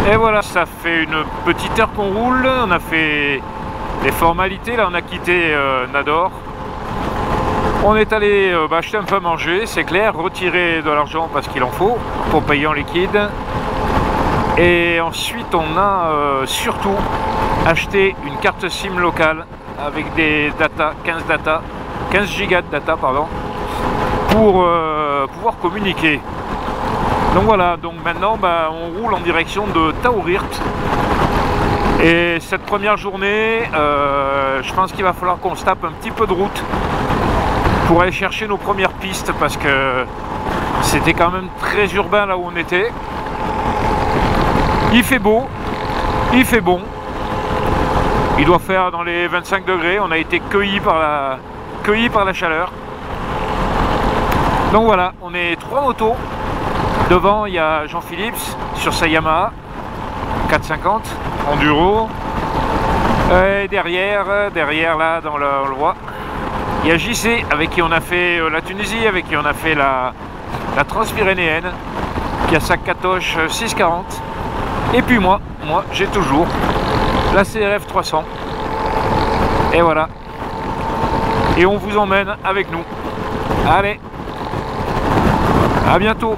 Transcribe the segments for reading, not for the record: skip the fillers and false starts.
Et voilà, ça fait une petite heure qu'on roule. On a fait les formalités. Là, on a quitté Nador. On est allé acheter un peu à manger, c'est clair, retirer de l'argent parce qu'il en faut pour payer en liquide. Et ensuite, on a surtout acheté une carte SIM locale avec des data, 15 gigas de data, pardon, pour pouvoir communiquer. Donc voilà, donc maintenant on roule en direction de Taourirt. Et cette première journée, je pense qu'il va falloir qu'on se tape un petit peu de route pour aller chercher nos premières pistes parce que c'était quand même très urbain là où on était. Il fait beau, il fait bon. Il doit faire dans les 25 degrés. On a été cueillis par la chaleur. Donc voilà, on est 3 motos. Devant, il y a Jean-Philippe sur sa Yamaha 450 Enduro. Et derrière là, dans le voit, il y a JC avec qui on a fait la Tunisie, avec qui on a fait la Transpyrénéenne, qui a sa Katoche 640. Et puis moi j'ai toujours la CRF 300. Et voilà. Et on vous emmène avec nous. Allez, à bientôt.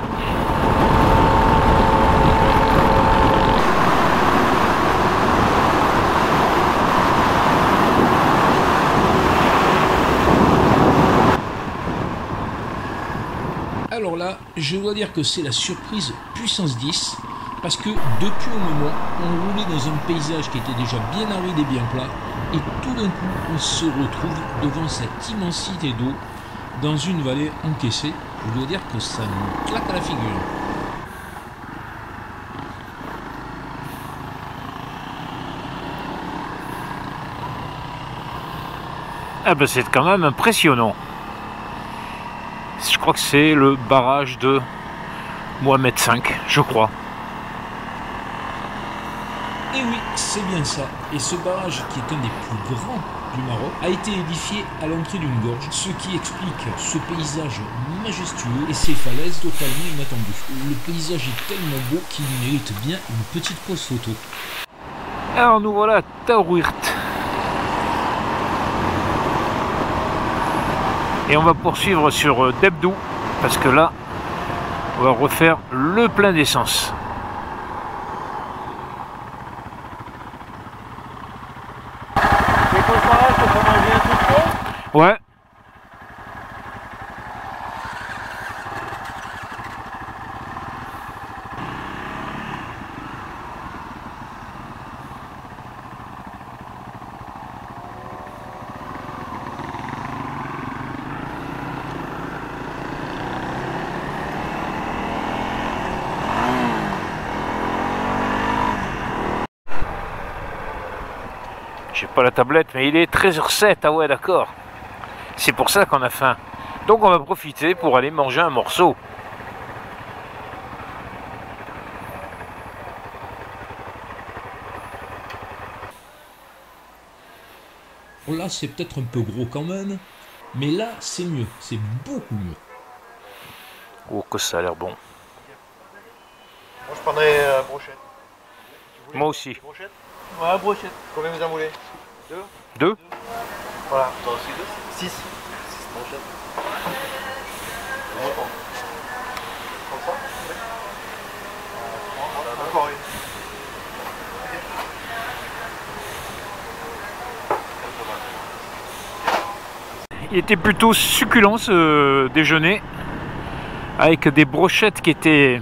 Alors là, je dois dire que c'est la surprise puissance 10, parce que depuis un moment, on roulait dans un paysage qui était déjà bien aride et bien plat, et tout d'un coup, on se retrouve devant cette immensité d'eau, dans une vallée encaissée. Je dois dire que ça nous claque à la figure. Ah ben c'est quand même impressionnant. Je crois que c'est le barrage de Mohamed V, je crois. Et oui, c'est bien ça. Et ce barrage, qui est un des plus grands du Maroc, a été édifié à l'entrée d'une gorge, ce qui explique ce paysage majestueux et ces falaises totalement inattendues. Le paysage est tellement beau qu'il mérite bien une petite pause photo. Alors nous voilà à Taourirt. Et on va poursuivre sur Debdou, parce que là, on va refaire le plein d'essence. Ouais. J'ai pas la tablette, mais il est 13h07, ah ouais d'accord. C'est pour ça qu'on a faim. Donc on va profiter pour aller manger un morceau. Là, c'est peut-être un peu gros quand même, mais là, c'est mieux, c'est beaucoup mieux. Oh, que ça a l'air bon. Moi, je prendrais brochette. Moi aussi. Brochette? Ouais, brochette. Combien vous en voulez? Deux? Voilà. Toi aussi deux? 6. 6 brochettes. Comme ça? Encore une. Il était plutôt succulent ce déjeuner, avec des brochettes qui étaient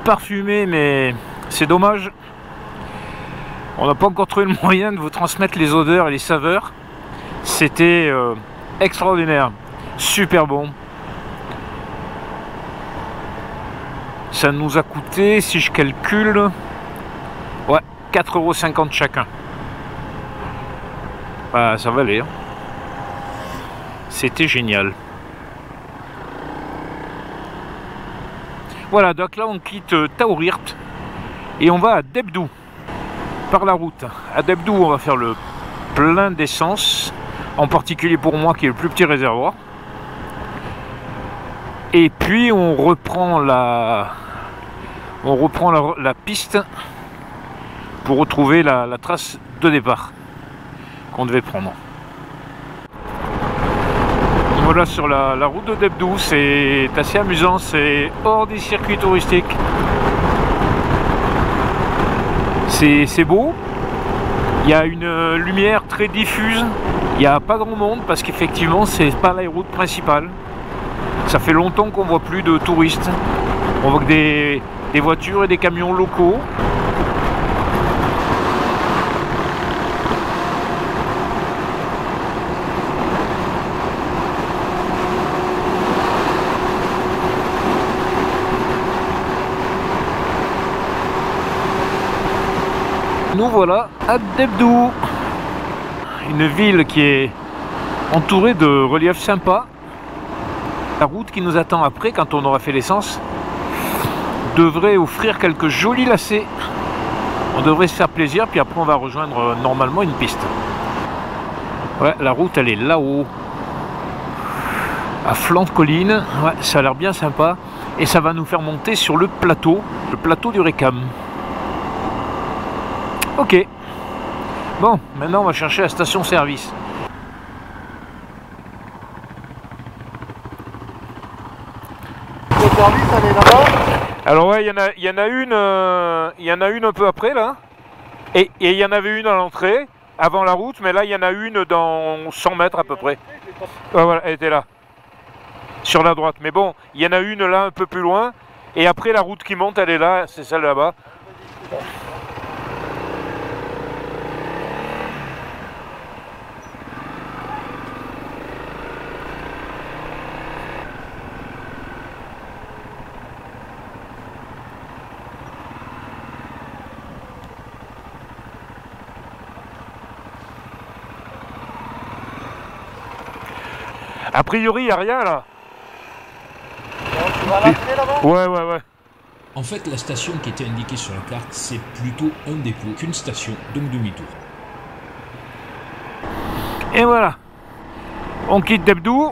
parfumées, mais c'est dommage. On n'a pas encore trouvé le moyen de vous transmettre les odeurs et les saveurs. C'était extraordinaire, super bon. Ça nous a coûté, si je calcule, ouais, 4,50 € chacun. Bah, ça valait. Hein. C'était génial. Voilà, donc là on quitte Taourirt et on va à Debdou par la route. À Debdou, on va faire le plein d'essence, en particulier pour moi qui est le plus petit réservoir. Et puis on reprend la piste pour retrouver la trace de départ qu'on devait prendre. Voilà, sur la route de Debdou, c'est assez amusant, c'est hors des circuits touristiques. C'est beau, il y a une lumière très diffuse, il n'y a pas grand monde parce qu'effectivement c'est pas la route principale. Ça fait longtemps qu'on voit plus de touristes, on voit que des voitures et des camions locaux. Nous voilà à Debdou, une ville qui est entourée de reliefs sympas. La route qui nous attend après, quand on aura fait l'essence, devrait offrir quelques jolis lacets. On devrait se faire plaisir, puis après on va rejoindre normalement une piste. Ouais, la route elle est là-haut, à flanc de colline. Ouais, ça a l'air bien sympa. Et ça va nous faire monter sur le plateau du Récam. Ok, bon, maintenant on va chercher la station-service. Le service, elle est là-bas. Alors ouais, il y en a une un peu après là, et il y en avait une à l'entrée, avant la route, mais là il y en a une dans 100 mètres à peu près. Ouais, voilà, elle était là, sur la droite. Mais bon, il y en a une là un peu plus loin, et après la route qui monte, elle est là, c'est celle là-bas. A priori, il n'y a rien là. Tu vas à l'entrée là-bas? Ouais. En fait, la station qui était indiquée sur la carte, c'est plutôt un dépôt qu'une station, donc demi-tour. Et voilà. On quitte Debdou.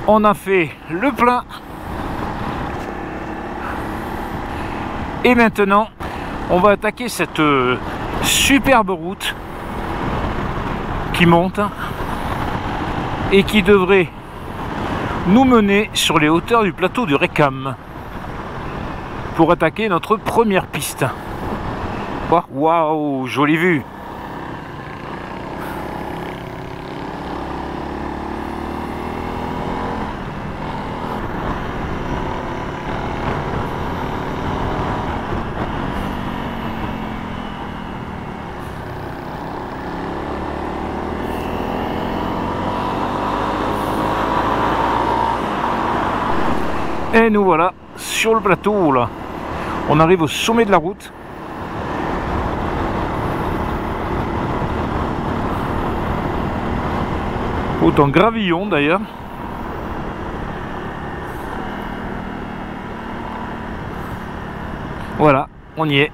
On a fait le plein. Et maintenant, on va attaquer cette superbe route qui monte et qui devrait nous mener sur les hauteurs du plateau du Récam pour attaquer notre première piste. Waouh, jolie vue. Et nous voilà sur le plateau là. On arrive au sommet de la route. Autant gravillon d'ailleurs. Voilà, on y est.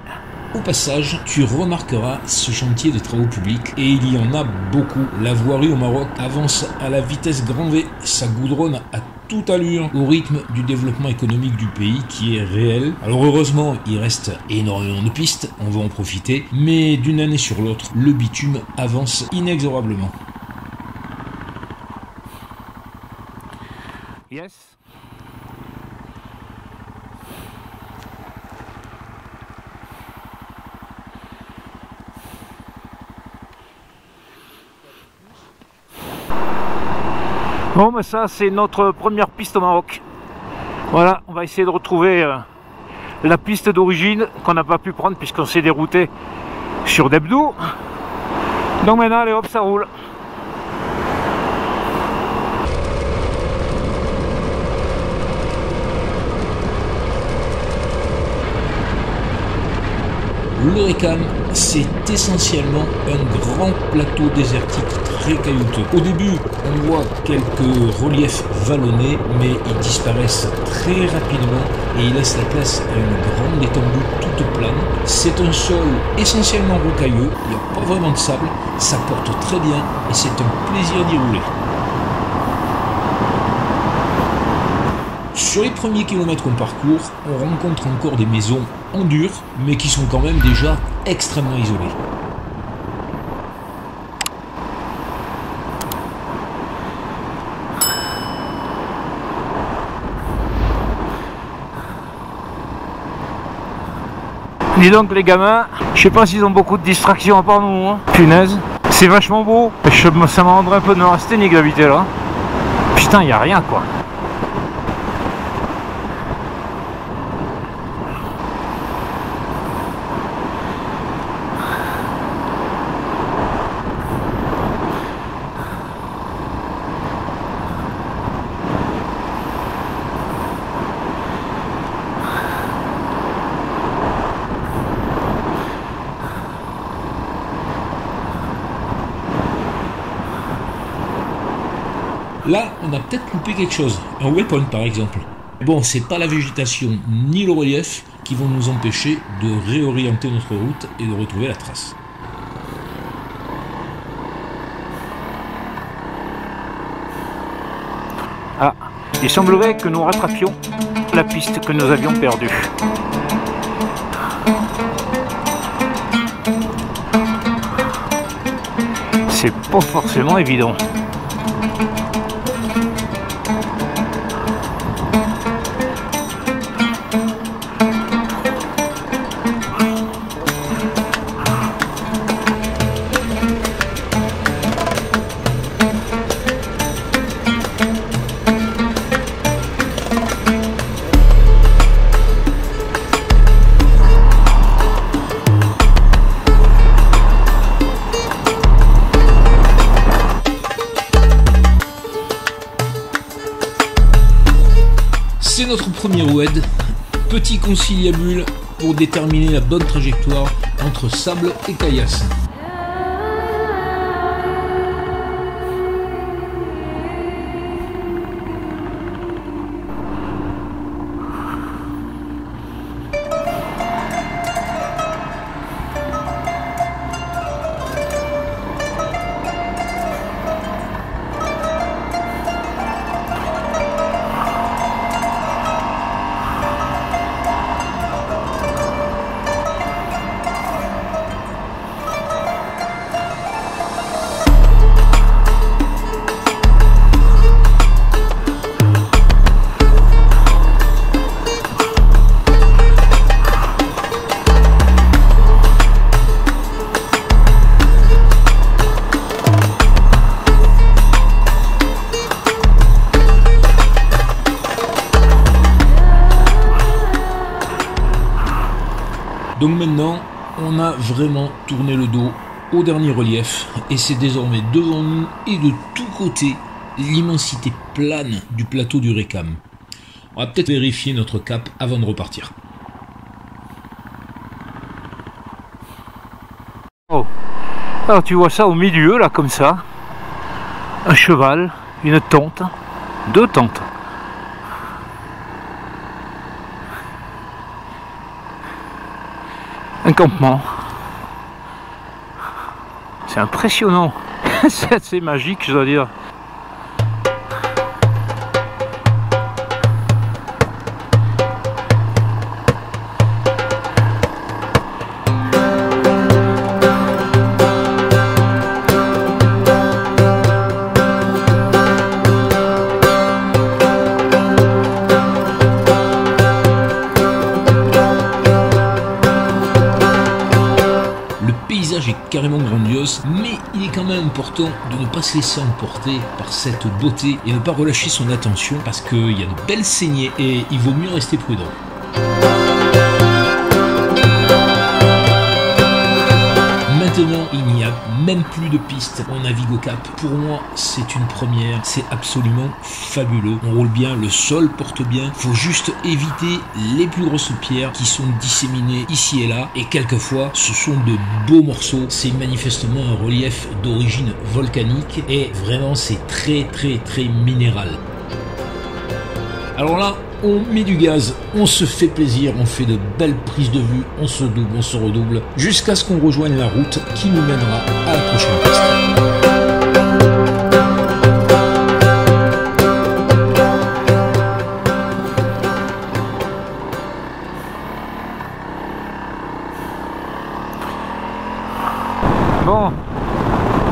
Au passage, tu remarqueras ce chantier de travaux publics, et il y en a beaucoup. La voirie au Maroc avance à la vitesse grand V, ça goudronne à toute allure, au rythme du développement économique du pays qui est réel. Alors heureusement, il reste énormément de pistes, on va en profiter, mais d'une année sur l'autre, le bitume avance inexorablement. Yes. Bon, ben ça c'est notre première piste au Maroc. Voilà, on va essayer de retrouver la piste d'origine qu'on n'a pas pu prendre puisqu'on s'est dérouté sur Debdou. Donc maintenant, allez hop, ça roule. Le Récam, c'est essentiellement un grand plateau désertique très caillouteux. Au début, on voit quelques reliefs vallonnés, mais ils disparaissent très rapidement et ils laissent la place à une grande étendue toute plane. C'est un sol essentiellement rocailleux, il n'y a pas vraiment de sable, ça porte très bien et c'est un plaisir d'y rouler. Sur les premiers kilomètres qu'on parcourt, on rencontre encore des maisons en dur, mais qui sont quand même déjà extrêmement isolées. Dis donc les gamins, je sais pas s'ils ont beaucoup de distractions à part nous, hein. Punaise, c'est vachement beau. Ça me rendrait un peu de neurasthénique d'habiter là. Putain, y a rien quoi. Là, on a peut-être loupé quelque chose, un waypoint par exemple. Bon, c'est pas la végétation ni le relief qui vont nous empêcher de réorienter notre route et de retrouver la trace. Ah, il semblerait que nous rattrapions la piste que nous avions perdue. C'est pas forcément évident. C'est notre premier WED, petit conciliabule pour déterminer la bonne trajectoire entre sable et caillasse. Donc maintenant, on a vraiment tourné le dos au dernier relief et c'est désormais devant nous et de tous côtés l'immensité plane du plateau du Récam. On va peut-être vérifier notre cap avant de repartir. Oh, alors tu vois ça au milieu là comme ça, un cheval, une tente, deux tentes. Un campement. C'est impressionnant. C'est assez magique, je dois dire. Est carrément grandiose, mais il est quand même important de ne pas se laisser emporter par cette beauté et ne pas relâcher son attention parce qu'il y a de belles saignées et il vaut mieux rester prudent. Maintenant, il n'y a même plus de piste, on navigue au cap. Pour moi, c'est une première, c'est absolument fabuleux. On roule bien, le sol porte bien, faut juste éviter les plus grosses pierres qui sont disséminées ici et là. Et quelquefois, ce sont de beaux morceaux. C'est manifestement un relief d'origine volcanique et vraiment, c'est très minéral. Alors là, on met du gaz, on se fait plaisir, on fait de belles prises de vue, on se double, on se redouble, jusqu'à ce qu'on rejoigne la route qui nous mènera à la prochaine piste. Bon,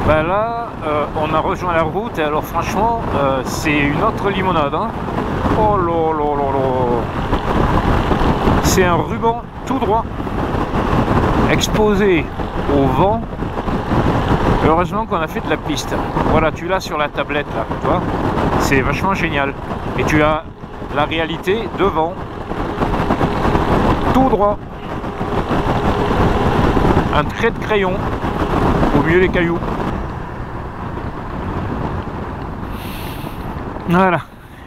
ben là, on a rejoint la route et alors franchement, c'est une autre limonade. Hein. Oh là là là là. C'est un ruban tout droit, exposé au vent. Heureusement qu'on a fait de la piste. Voilà, tu l'as sur la tablette là, tu vois. C'est vachement génial. Et tu as la réalité devant, tout droit. Un trait de crayon au milieu des cailloux. Voilà.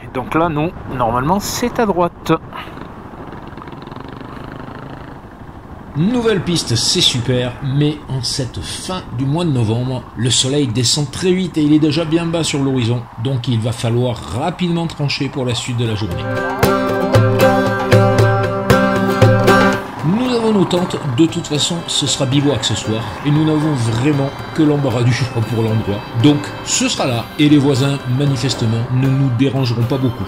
Et donc là, nous, normalement, c'est à droite. Nouvelle piste, c'est super, mais en cette fin du mois de novembre, le soleil descend très vite et il est déjà bien bas sur l'horizon, donc il va falloir rapidement trancher pour la suite de la journée. Nous avons nos tentes, de toute façon ce sera bivouac ce soir, et nous n'avons vraiment que l'embarras du choix pour l'endroit, donc ce sera là, et les voisins manifestement ne nous dérangeront pas beaucoup.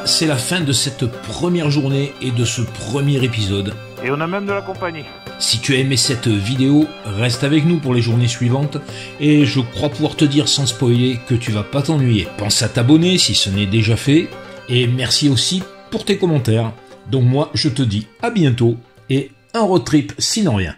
C'est la fin de cette première journée et de ce premier épisode. Et on a même de la compagnie. Si tu as aimé cette vidéo, reste avec nous pour les journées suivantes. Et je crois pouvoir te dire sans spoiler que tu vas pas t'ennuyer. Pense à t'abonner si ce n'est déjà fait. Et merci aussi pour tes commentaires. Donc moi, je te dis à bientôt et un road trip sinon rien.